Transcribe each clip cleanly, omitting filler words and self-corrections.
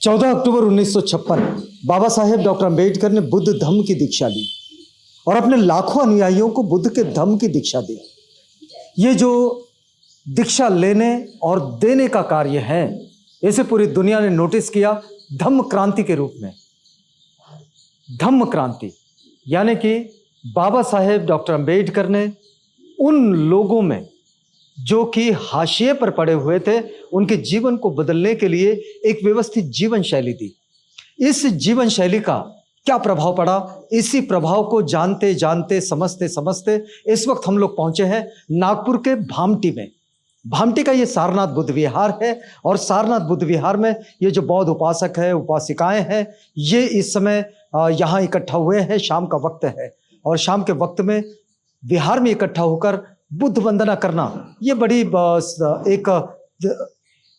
14 अक्टूबर 1956 Baba Saheb doctor Ambedkar ने बुद्ध धम्म की दीक्षा ली और अपने लाखों अनुयायियों को बुद्ध के धम्म की दीक्षा दी। ये जो दीक्षा लेने और देने का कार्य है, इसे पूरी दुनिया ने नोटिस किया धम्म क्रांति के रूप में। धम्म क्रांति यानी कि बाबा साहेब डॉक्टर अंबेडकर ने उन लोगों में जो कि हाशिए पर पड़े हुए थे, उनके जीवन को बदलने के लिए एक व्यवस्थित जीवन शैली दी। इस जीवन शैली का क्या प्रभाव पड़ा, इसी प्रभाव को जानते जानते समझते समझते इस वक्त हम लोग पहुंचे हैं नागपुर के भामटी में। भामटी का ये सारनाथ बुद्ध विहार है और सारनाथ बुद्ध विहार में ये जो बौद्ध उपासक है, उपासिकाएं हैं, ये इस समय यहाँ इकट्ठा हुए हैं। शाम का वक्त है और शाम के वक्त में विहार में इकट्ठा होकर बुद्ध वंदना करना ये बड़ी एक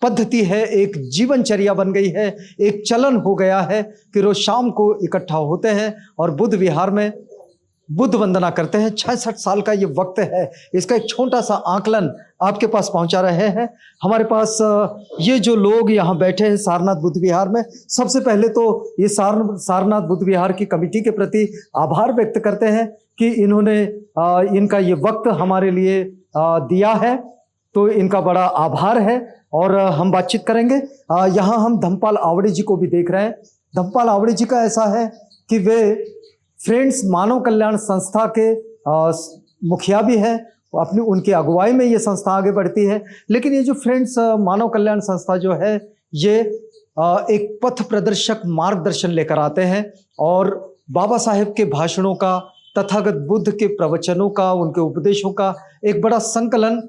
पद्धति है, एक जीवनचर्या बन गई है, एक चलन हो गया है कि रोज शाम को इकट्ठा होते हैं और बुद्ध विहार में बुद्ध वंदना करते हैं। 66 साल का ये वक्त है, इसका एक छोटा सा आकलन आपके पास पहुंचा रहे हैं। हमारे पास ये जो लोग यहाँ बैठे हैं सारनाथ बुद्ध विहार में, सबसे पहले तो ये सारनाथ बुद्ध विहार की कमेटी के प्रति आभार व्यक्त करते हैं कि इन्होंने इनका ये वक्त हमारे लिए दिया है, तो इनका बड़ा आभार है। और हम बातचीत करेंगे। यहाँ हम धम्मपाल आवड़े जी को भी देख रहे हैं। धम्मपाल आवड़े जी का ऐसा है कि वे फ्रेंड्स मानव कल्याण संस्था के मुखिया भी हैं, अपनी उनकी अगुवाई में ये संस्था आगे बढ़ती है। लेकिन ये जो फ्रेंड्स मानव कल्याण संस्था जो है, ये एक पथ प्रदर्शक मार्गदर्शन लेकर आते हैं और बाबा साहेब के भाषणों का, तथागत बुद्ध के प्रवचनों का, उनके उपदेशों का एक बड़ा संकलन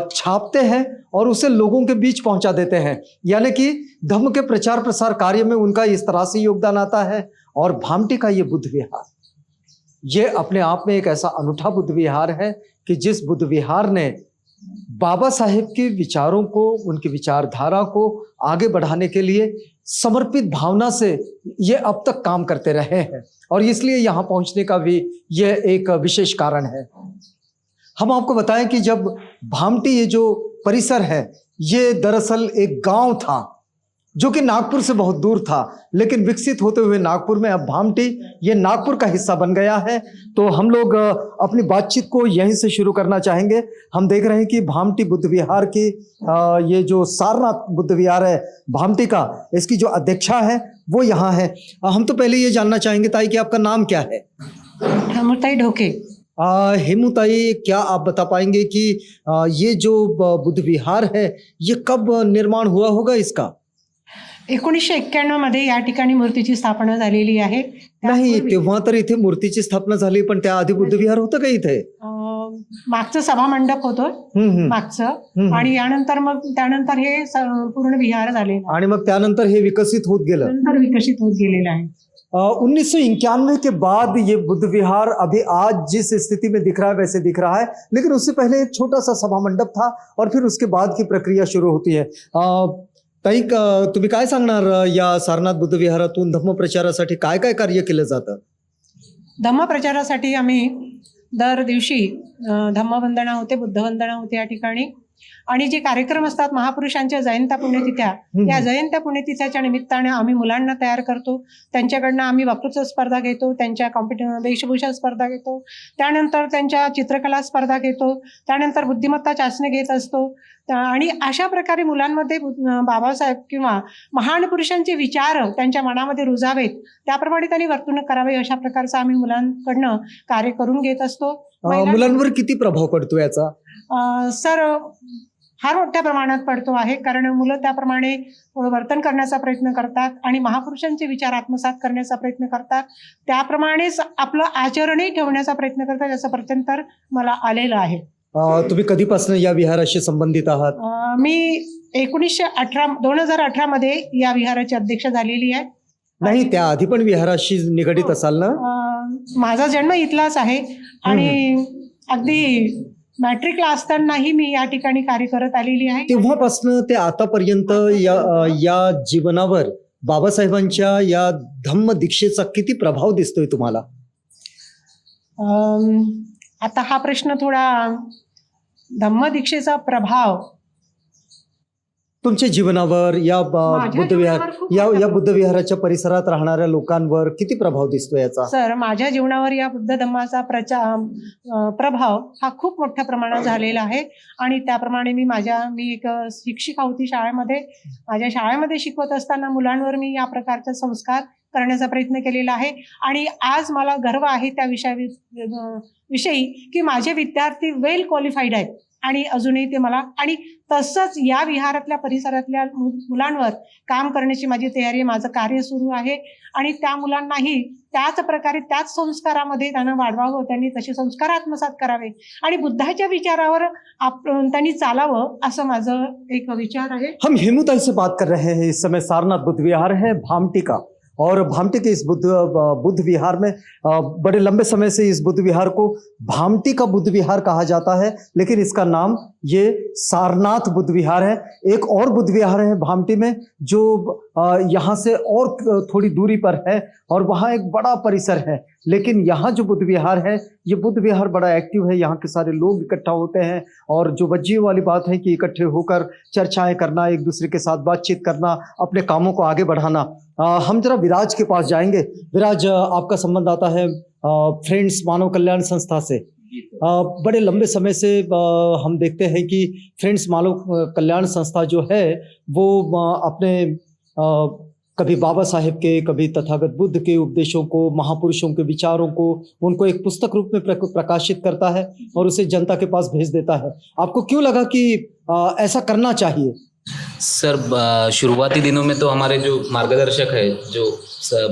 छापते हैं और उसे लोगों के बीच पहुंचा देते हैं। यानी कि धम्म के प्रचार प्रसार कार्य में उनका इस तरह से योगदान आता है। और भामटी का ये बुद्ध विहार, ये अपने आप में एक ऐसा अनूठा बुद्ध विहार है कि जिस बुद्ध विहार ने बाबा साहेब के विचारों को, उनकी विचारधारा को आगे बढ़ाने के लिए समर्पित भावना से ये अब तक काम करते रहे हैं और इसलिए यहाँ पहुँचने का भी यह एक विशेष कारण है। हम आपको बताएं कि जब भामटी ये जो परिसर है, ये दरअसल एक गांव था जो कि नागपुर से बहुत दूर था, लेकिन विकसित होते हुए नागपुर में अब भामटी ये नागपुर का हिस्सा बन गया है। तो हम लोग अपनी बातचीत को यहीं से शुरू करना चाहेंगे। हम देख रहे हैं कि भामटी बुद्ध विहार की ये जो सारनाथ बुद्ध विहार है भामटी का, इसकी जो अध्यक्षा है वो यहाँ है। हम तो पहले ये जानना चाहेंगे ताई कि आपका नाम क्या है? हेमुताई ढोके। हेमुताई, क्या आप बता पाएंगे कि ये जो बुद्ध विहार है ये कब निर्माण हुआ होगा इसका? 1991 मध्ये या ठिकाणी मूर्तीची स्थापना झालेली आहे। नाही, तेव्हा तर इथे मूर्तीची स्थापना झाली, पण त्याआधी बुद्ध विहार होतं का इथे? मागचं सभा मंडप होतं मागचं, आणि त्यानंतर हे पूर्ण विहार झालेलं आणि मग त्यानंतर हे विकसित होत गेलं, नंतर विकसित होत गेलेलं आहे। 1991 के बाद ये बुद्ध विहार अभी आज जिस स्थिति में दिख रहा है वैसे दिख रहा है, लेकिन उससे पहले एक छोटा सा सभा मंडप था और फिर उसके बाद की प्रक्रिया शुरू होती है। ताई, तुम्ही काय सांगणार या सारनाथ बुद्ध विहारातून धम्म प्रचारासाठी काय काय कार्य केलं जातं? धम्म प्रचारासाठी आम्ही दर दिवशी धम्मवंदना होते, बुद्धवंदना होते या ठिकाणी, आणि जे कार्यक्रम असतात महापुरुषांच्या जयंत्या पुण्यतिथ्या, या जयंत्या पुण्यतिथ्याच्या निमित्ताने आम्ही मुलांना तयार करतो, त्यांच्याकडनं आम्ही वक्तृत्व स्पर्धा घेतो, त्यांच्या वेशभूषा स्पर्धा घेतो, त्यानंतर त्यांच्या चित्रकला स्पर्धा घेतो, त्यानंतर बुद्धिमत्ता चाचणी घेत असतो, आणि अशा प्रकारे मुलांमध्ये बाबासाहेब किंवा महान पुरुषांचे विचार त्यांच्या मनामध्ये रुजावेत, त्याप्रमाणे त्यांनी वर्तणूक करावी, अशा प्रकारचं आम्ही मुलांकडनं कार्य करून घेत असतो। मुलांवर किती प्रभाव पडतो याचा? सर, फार मोठ्या प्रमाणात पडतो आहे, कारण मुलं त्याप्रमाणे वर्तन करण्याचा प्रयत्न करतात आणि महापुरुषांचे विचार आत्मसात करण्याचा प्रयत्न करतात, त्याप्रमाणेच आपलं आचरणही ठेवण्याचा प्रयत्न करतात, याचं प्रत्यंतर मला आलेलं आहे। तुम्ही कधीपासून या विहाराशी संबंधित आहात? मी 2018 मध्ये या विहाराची अध्यक्ष झालेली आहे। नाही, त्या आधी पण विहाराशी निगडित असाल ना? माझा जन्म इथलाच आहे आणि अगदी मॅट्रिकला असतानाही मी या ठिकाणी कार्य करत आलेली आहे। तेव्हापासून ते आतापर्यंत या जीवनावर बाबासाहेबांच्या या धम्म दीक्षेचा किती प्रभाव दिसतोय तुम्हाला? आता हा प्रश्न थोडा, धम्म दीक्षेचा प्रभाव तुमच्या जीवनावर या माझ्या बुद्ध विहार जीवनावर खूप या मोठा या प्रभाव. बुद्ध विहाराच्या परिसरात राहणाऱ्या लोकांवर किती प्रभाव दिसतो याचा? सर, माझ्या जीवनावर या बुद्ध धम्माचा प्रभाव हा खूप मोठ्या प्रमाणात झालेला आहे. आणि त्याप्रमाणे मी एक शिक्षिका होती शाळेमध्ये. माझ्या शाळेमध्ये शिकवत असताना मुलांवर मी या प्रकारचे संस्कार करण्याचा प्रयत्न केलेला आहे. आणि आज मला गर्व आहे त्या विषयी की माझे विद्यार्थी वेल क्वालिफाईड आहेत आणि अजूनही ते मला, आणि तसंच या विहारातल्या परिसरातल्या मुलांवर काम करण्याची माझी तयारी आहे. माझं कार्य सुरू आहे आणि त्या मुलांनाही त्याच प्रकारे त्याच संस्कारामध्ये त्यांना वाढवावं, त्यांनी तसे संस्कार आत्मसात करावे आणि बुद्धाच्या विचारावर त्यांनी चालावं, असं माझं एक विचार आहे. हम हेमुताई से बात कर रहे हैं। इस समय सारनाथ बुद्ध विहार है भामटी का, और भामटी के इस बुद्ध विहार में बड़े लंबे समय से इस बुद्ध विहार को भामटी का बुद्ध विहार कहा जाता है, लेकिन इसका नाम ये सारनाथ बुद्ध विहार है। एक और बुद्ध विहार है भामटी में जो यहाँ से और थोड़ी दूरी पर है, और वहाँ एक बड़ा परिसर है। लेकिन यहाँ जो बुद्ध विहार है, ये बुद्ध विहार बड़ा एक्टिव है। यहाँ के सारे लोग इकट्ठा होते हैं, और जो वज्जी वाली बात है कि इकट्ठे होकर चर्चाएं करना, एक दूसरे के साथ बातचीत करना, अपने कामों को आगे बढ़ाना। हम जरा विराज के पास जाएंगे। विराज, आपका संबंध आता है फ्रेंड्स मानव कल्याण संस्था से। बड़े लंबे समय से हम देखते हैं कि फ्रेंड्स मानव कल्याण संस्था जो है वो अपने कभी बाबा साहेब के, कभी तथागत बुद्ध के उपदेशों को, महापुरुषों के विचारों को, उनको एक पुस्तक रूप में प्रकाशित करता है और उसे जनता के पास भेज देता है। आपको क्यों लगा कि ऐसा करना चाहिए? सर, शुरुआती दिनों में तो हमारे जो मार्गदर्शक है, जो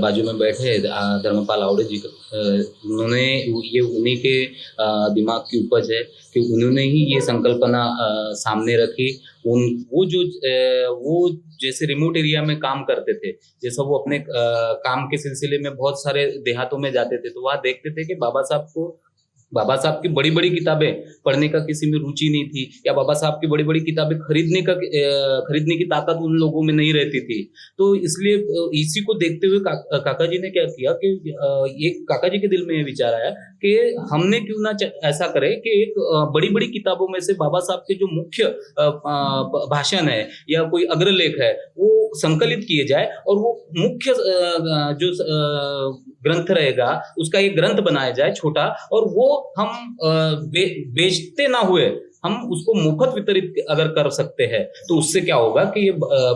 बाजू में बैठे हैं धर्मपाल आवड़े जी, उन्होंने ये उन्हीं के दिमाग की उपज है कि उन्होंने ही ये संकल्पना सामने रखी। वो जैसे रिमोट एरिया में काम करते थे, जैसा वो अपने काम के सिलसिले में बहुत सारे देहातों में जाते थे, तो वहाँ देखते थे कि बाबा साहब की बड़ी बड़ी किताबें पढ़ने का किसी में रुचि नहीं थी, या बाबा साहब की बड़ी बड़ी किताबें खरीदने की ताकत उन लोगों में नहीं रहती थी। तो इसलिए इसी को देखते हुए काका जी ने क्या किया कि एक काका जी के दिल में ये विचार आया कि हमने क्यों ना ऐसा करें कि एक बड़ी बड़ी किताबों में से बाबा साहब के जो मुख्य भाषण है या कोई अग्रलेख है वो संकलित किए जाए, और वो मुख्य जो ग्रंथ रहेगा उसका एक ग्रंथ बनाया जाए छोटा, और वो हम बेचते ना हुए हम उसको मुफ्त वितरित अगर कर सकते हैं तो उससे क्या होगा कि ये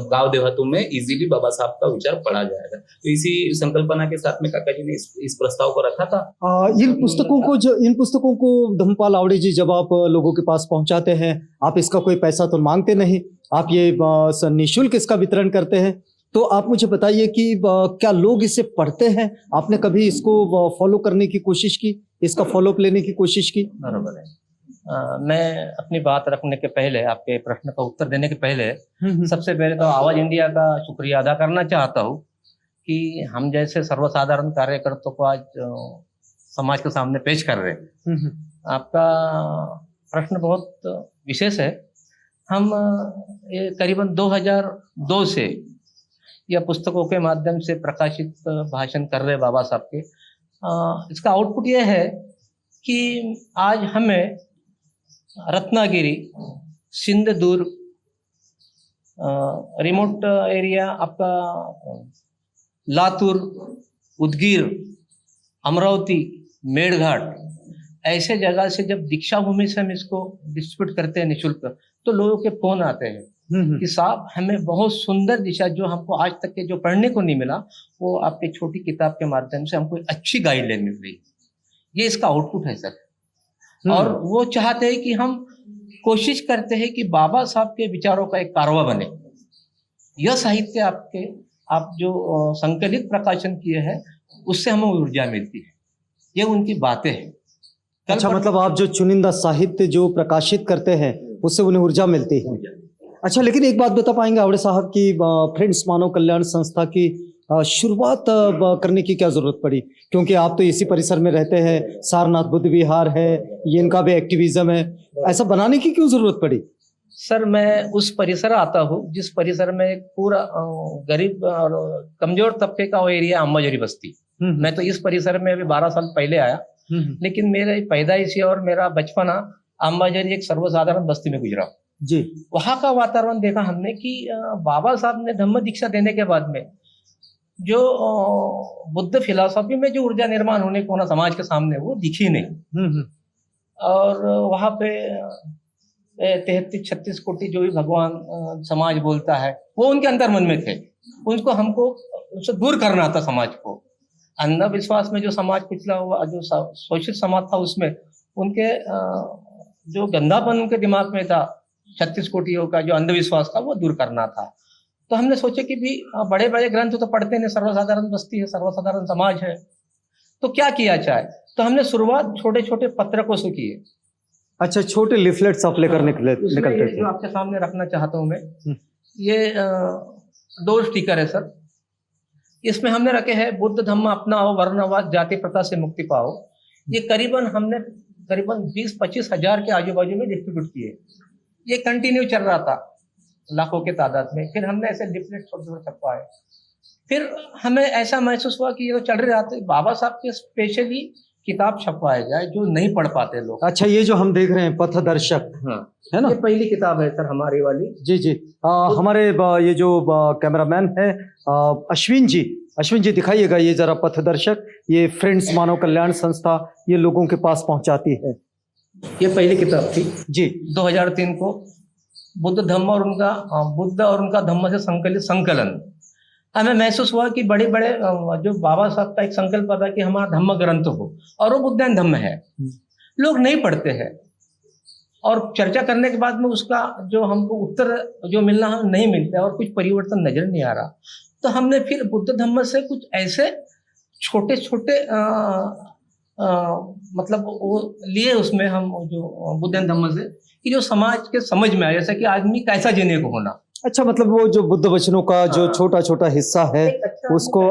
गांव देहातों में इजीली बाबा साहब का विचार पढ़ा जाएगा। तो इसी संकल्पना के साथ में काका जी ने इस प्रस्ताव को रखा था। इन पुस्तकों को धर्मपाल आवड़े जी जब आप लोगों के पास पहुंचाते हैं, आप इसका कोई पैसा तो मांगते नहीं, आप ये निःशुल्क इसका वितरण करते हैं। तो आप मुझे बताइए कि क्या लोग इसे पढ़ते हैं? आपने कभी इसको फॉलो करने की कोशिश की, इसका फॉलोअप लेने की कोशिश की? बराबर है। मैं अपनी बात रखने के पहले, आपके प्रश्न का उत्तर देने के पहले सबसे पहले तो आवाज इंडिया का शुक्रिया अदा करना चाहता हूँ कि हम जैसे सर्वसाधारण कार्यकर्ताओं को आज समाज के सामने पेश कर रहे हैं। आपका प्रश्न बहुत विशेष है। हम ये करीबन 2002 से या पुस्तकों के माध्यम से प्रकाशित भाषण कर रहे बाबा साहब के। इसका आउटपुट ये है कि आज हमें रत्नागिरी, सिंधुदुर्ग, रिमोट एरिया आपका लातूर, उदगीर, अमरावती, मेड़घाट, ऐसे जगह से जब दीक्षा भूमि से हम इसको डिस्ट्रीब्यूट करते हैं निःशुल्क, तो लोगों के फोन आते हैं कि साहब हमें बहुत सुंदर दिशा, जो हमको आज तक के जो पढ़ने को नहीं मिला, वो आपके छोटी किताब के माध्यम से हमको अच्छी गाइडलाइन मिल रही। ये इसका आउटपुट है सर। और वो चाहते हैं कि हम कोशिश करते हैं कि बाबा साहब के विचारों का एक कारवा बने। यह साहित्य आप जो संकलित प्रकाशन किए हैं उससे हमें ऊर्जा मिलती है, ये उनकी बातें हैं। अच्छा, मतलब आप जो चुनिंदा साहित्य जो प्रकाशित करते हैं उससे उन्हें ऊर्जा मिलती है। अच्छा, लेकिन एक बात बता पाएंगे आवड़े साहब की फ्रेंड्स मानव कल्याण संस्था की शुरुआत करने की क्या जरूरत पड़ी? क्योंकि आप तो इसी परिसर में रहते हैं, सारनाथ बुद्ध विहार है, ये इनका भी एक्टिविज्म है, ऐसा बनाने की क्यों जरूरत पड़ी? सर, मैं उस परिसर आता हूँ जिस परिसर में एक पूरा गरीब और कमजोर तबके का वो एरिया अम्बाजरी बस्ती। मैं तो इस परिसर में अभी 12 साल पहले आया, लेकिन मेरे पैदाइशी और मेरा बचपना अम्बाजरी एक सर्वसाधारण बस्ती में गुजरा। जी। वहाँ का वातावरण देखा हमने कि बाबा साहब ने धम्म दीक्षा देने के बाद में जो बुद्ध फिलॉसफी में जो ऊर्जा निर्माण होने को ना समाज के सामने वो दिखी नहीं। हम्म। और वहाँ पे 33-36 कोटि जो भी भगवान समाज बोलता है वो उनके अंतर मन में थे। उनको हमको उससे दूर करना था समाज को। अंधविश्वास में जो समाज पिछला हुआ जो शोषित समाज था उसमें उनके जो गंदापन उनके दिमाग में था 36 कोटियों का जो अंधविश्वास था वो दूर करना था। तो हमने सोचा कि भी बड़े बड़े ग्रंथ तो पढ़ते नहीं, सर्वसाधारण बस्ती है, सर्वसाधारण समाज है, तो क्या किया जाए। तो हमने शुरुआत छोटे छोटे पत्रकों से की है। अच्छा, छोटे लिफलेट्स आप लेकर निकलते जो थे। आपके सामने रखना चाहता हूँ मैं, ये डोर स्टिकर है सर। इसमें हमने रखे हैं बुद्ध धम्म अपनाओ, वर्णवाद जाति प्रथा से मुक्ति पाओ। ये हमने करीबन 20-25 हजार के आजू बाजू में डिस्ट्रीब्यूट किए। ये कंटिन्यू चल रहा था लाखों के तादाद में। फिर हमने ऐसे लिफलेट छोटे छोटे छपवाए। फिर हमें ऐसा महसूस हुआ कि ये तो चल रहा था, बाबा साहब के स्पेशली किताब छपवाए जाए जो नहीं पढ़ पाते लोग। अच्छा, ये जो हम देख रहे हैं पथदर्शक, हाँ, है ना? ये पहली किताब है सर हमारी वाली। जी जी। हमारे ये जो कैमरामैन है अश्विन जी दिखाइएगा ये जरा पथदर्शक। ये फ्रेंड्स मानव कल्याण संस्था ये लोगों के पास पहुंचाती है। ये पहली किताब थी जी। 2003 को बुद्ध और उनका धम्म से संकलित संकलन। हमें महसूस हुआ कि बड़े बड़े जो बाबा साहब का एक संकल्प था कि हमारा धम्म ग्रंथ हो, और वो बुद्धान धम्म है, लोग नहीं पढ़ते हैं। और चर्चा करने के बाद में उसका जो हमको उत्तर जो मिलना नहीं मिलता है और कुछ परिवर्तन नजर नहीं आ रहा। तो हमने फिर बुद्ध धम्म से कुछ ऐसे छोटे छोटे मतलब वो लिए उसमें हम जो बुद्ध धम्म से कि जो समाज के समझ में आए, जैसे कि आदमी कैसा जीने को होना। अच्छा, मतलब वो जो बुद्ध वचनों का जो छोटा छोटा हिस्सा है उसको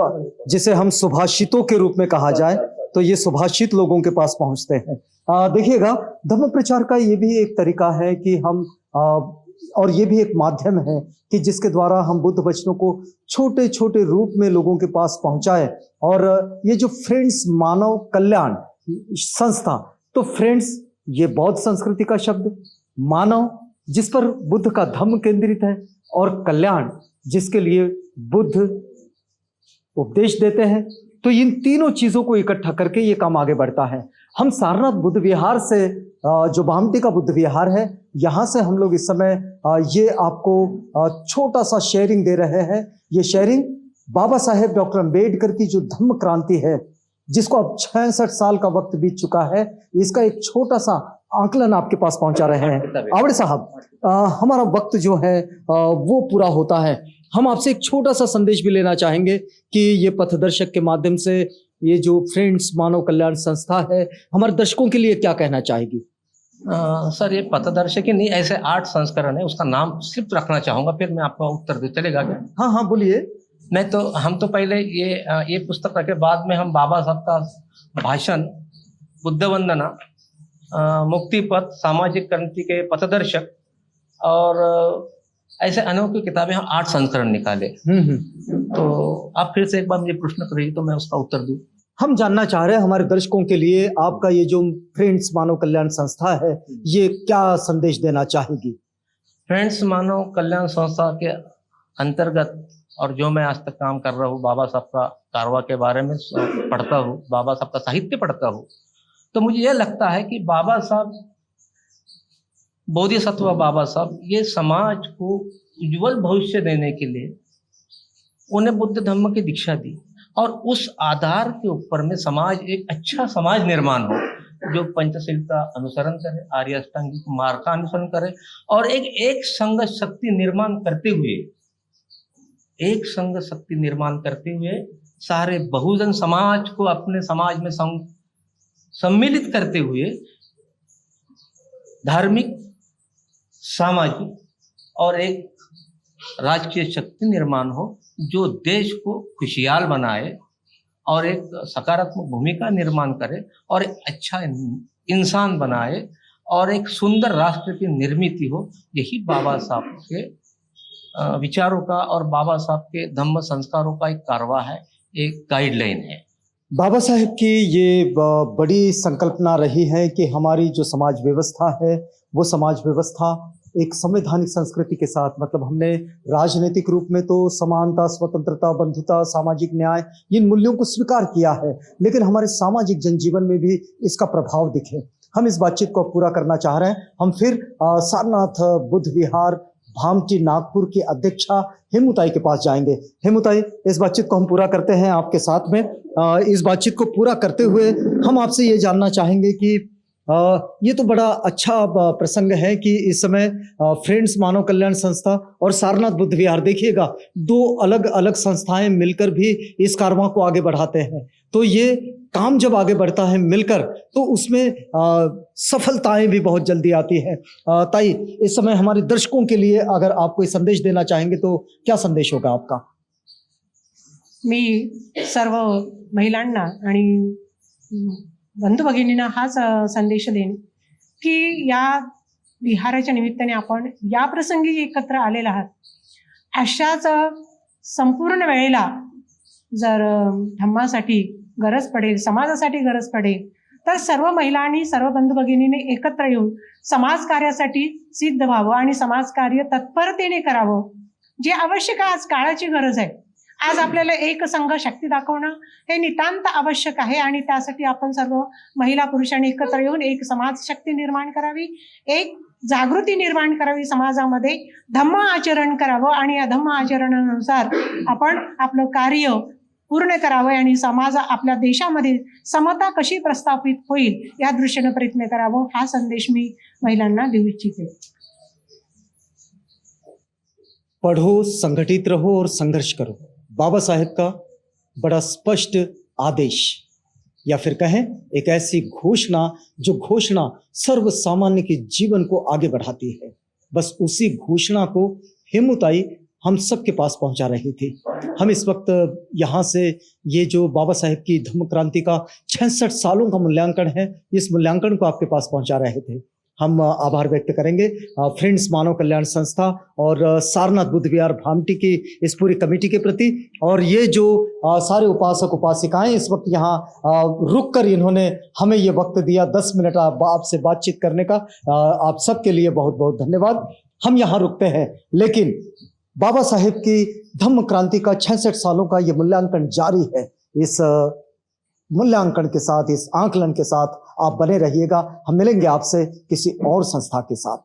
जिसे हम सुभाषितों के रूप में कहा जाए, तो ये सुभाषित लोगों के पास पहुंचते हैं। देखिएगा, धम्म प्रचार का ये भी एक तरीका है कि हम और ये भी एक माध्यम है कि जिसके द्वारा हम बुद्ध वचनों को छोटे छोटे रूप में लोगों के पास पहुंचाए। और ये जो फ्रेंड्स मानव कल्याण संस्था, तो फ्रेंड्स ये बौद्ध संस्कृति का शब्द, मानव जिस पर बुद्ध का धम्म केंद्रित है, और कल्याण जिसके लिए बुद्ध उपदेश देते हैं। तो इन तीनों चीजों को इकट्ठा करके ये काम आगे बढ़ता है। हम सारनाथ बुद्ध विहार से जो बामटी का बुद्ध विहार है, यहाँ से हम लोग इस समय ये आपको छोटा सा शेयरिंग दे रहे हैं। ये शेयरिंग बाबा साहेब डॉक्टर अम्बेडकर की जो धम्म क्रांति है, जिसको अब 66 साल का वक्त बीत चुका है, इसका एक छोटा सा आंकलन आपके पास पहुंचा रहे हैं। आवड़े साहब, हमारा वक्त जो है वो पूरा होता है। हम आपसे एक छोटा सा संदेश भी लेना चाहेंगे कि ये पथदर्शक के माध्यम से ये जो फ्रेंड्स मानव कल्याण संस्था है, हमारे दर्शकों के लिए क्या कहना चाहेगी? सर, ये पथदर्शक ही नहीं, ऐसे 8 संस्करण है, उसका नाम सिर्फ रखना चाहूंगा, फिर मैं आपका उत्तर दे। चलेगा क्या? हाँ हाँ, बोलिए। हम तो पहले ये पुस्तक रखे, बाद में हम बाबा साहब का भाषण, बुद्ध वंदना, मुक्ति पथ, सामाजिक क्रांति के पथदर्शक और ऐसे अनोखी किताबें हम 8 संस्करण निकाले। तो आप फिर से एक बार मुझे प्रश्न करिए तो मैं उसका उत्तर दूं। हम जानना चाह रहे हैं हमारे दर्शकों के लिए, आपका ये जो फ्रेंड्स मानव कल्याण संस्था है, ये क्या संदेश देना चाहेगी? फ्रेंड्स मानव कल्याण संस्था के अंतर्गत और जो मैं आज तक काम कर रहा हूँ, बाबा साहब का कारवा के बारे में पढ़ता हूँ, बाबा साहब का साहित्य पढ़ता हूँ, तो मुझे यह लगता है कि बाबा साहब, बोधिसत्व बाबा साहब, ये समाज को उज्जवल भविष्य देने के लिए उन्हें बुद्ध धम्म की दीक्षा दी, और उस आधार के ऊपर में समाज एक अच्छा समाज निर्माण हो जो पंचशीलता अनुसरण करे, आर्य अष्टांगिक मार्ग का अनुसरण करे, और एक संघ शक्ति निर्माण करते हुए सारे बहुजन समाज को अपने समाज में सम्मिलित करते हुए धार्मिक, सामाजिक और एक राजकीय शक्ति निर्माण हो जो देश को खुशहाल बनाए और एक सकारात्मक भूमिका निर्माण करे और एक अच्छा इंसान बनाए और एक सुंदर राष्ट्र की निर्मित हो। यही बाबा साहब के विचारों का और बाबा साहब के धम्म संस्कारों का एक कारवा है, एक गाइडलाइन है। बाबा साहेब की ये बड़ी संकल्पना रही है कि हमारी जो समाज व्यवस्था है, वो समाज व्यवस्था एक संवैधानिक संस्कृति के साथ, मतलब हमने राजनीतिक रूप में तो समानता, स्वतंत्रता, बंधुता, सामाजिक न्याय, इन मूल्यों को स्वीकार किया है, लेकिन हमारे सामाजिक जनजीवन में भी इसका प्रभाव दिखे। हम इस बातचीत को पूरा करना चाह रहे हैं। हम फिर सारनाथ बुद्ध विहार भामटी नागपुर की अध्यक्षा हेमुताई के पास जाएंगे। हेमुताई, इस बातचीत को हम पूरा करते हैं आपके साथ में। इस बातचीत को पूरा करते हुए हम आपसे ये जानना चाहेंगे कि ये तो बड़ा अच्छा प्रसंग है कि इस समय फ्रेंड्स मानव कल्याण संस्था और सारनाथ बुद्ध विहार, देखिएगा, दो अलग अलग संस्थाएं मिलकर भी इस कारवां को आगे बढ़ाते हैं। तो ये काम जब आगे बढ़ता है मिलकर, तो उसमें सफलताएं भी बहुत जल्दी आती हैं। ताई, इस समय हमारे दर्शकों के लिए अगर आप कोई संदेश देना चाहेंगे तो क्या संदेश होगा आपका? मी सर्व महिलांना आणि बंधू भगिनींना हाच संदेश देईन की या विहाराच्या निमित्ताने आपण या प्रसंगी एकत्र आलेला आहात। अशाच संपूर्ण वेळेला जर धम्मासाठी गरज पडेल, समाजासाठी गरज पडेल, तर सर्व महिलांनी, सर्व बंधू भगिनींनी एकत्र येऊन समाज कार्यासाठी सिद्ध व्हावं आणि समाज कार्य तत्परतेने करावं, जे आवश्यक आज काळाची गरज आहे। आज आपल्याला एक संघ शक्ती दाखवणं हे नितांत आवश्यक आहे आणि त्यासाठी आपण सर्व महिला पुरुषांनी एकत्र येऊन एक समाज शक्ती निर्माण करावी, एक जागृती निर्माण करावी समाजामध्ये, धम्म आचरण करावं आणि या धम्म आचरणानुसार आपण आपलं कार्य पूर्ण करावं आणि समाज, आपल्या देशामध्ये समता कशी प्रस्थापित होईल या दृष्टीने प्रयत्न करावं, हा संदेश मी महिलांना देऊ इच्छिते। पढ़ो, संगठित रहो और संघर्ष करो, बाबा साहेब का बड़ा स्पष्ट आदेश, या फिर कहें एक ऐसी घोषणा जो घोषणा सर्व सामान्य के जीवन को आगे बढ़ाती है। बस उसी घोषणा को हेमुताई हम सबके पास पहुंचा रही थी। हम इस वक्त यहाँ से ये जो बाबा साहेब की धम्म क्रांति का 66 सालों का मूल्यांकन है, इस मूल्यांकन को आपके पास पहुंचा रहे थे। हम आभार व्यक्त करेंगे फ्रेंड्स मानव कल्याण संस्था और सारनाथ बुद्ध विहार भामटी की इस पूरी कमेटी के प्रति। और ये जो सारे उपासक उपासिकाएं इस वक्त यहाँ रुक कर इन्होंने हमें ये वक्त दिया 10 मिनट आपसे बातचीत करने का, आप सबके लिए बहुत बहुत धन्यवाद। हम यहाँ रुकते हैं, लेकिन बाबा साहेब की धम्म क्रांति का 66 सालों का ये मूल्यांकन जारी है। इस मूल्यांकन के साथ, इस आंकलन के साथ आप बने रहिएगा। हम मिलेंगे आपसे किसी और संस्था के साथ।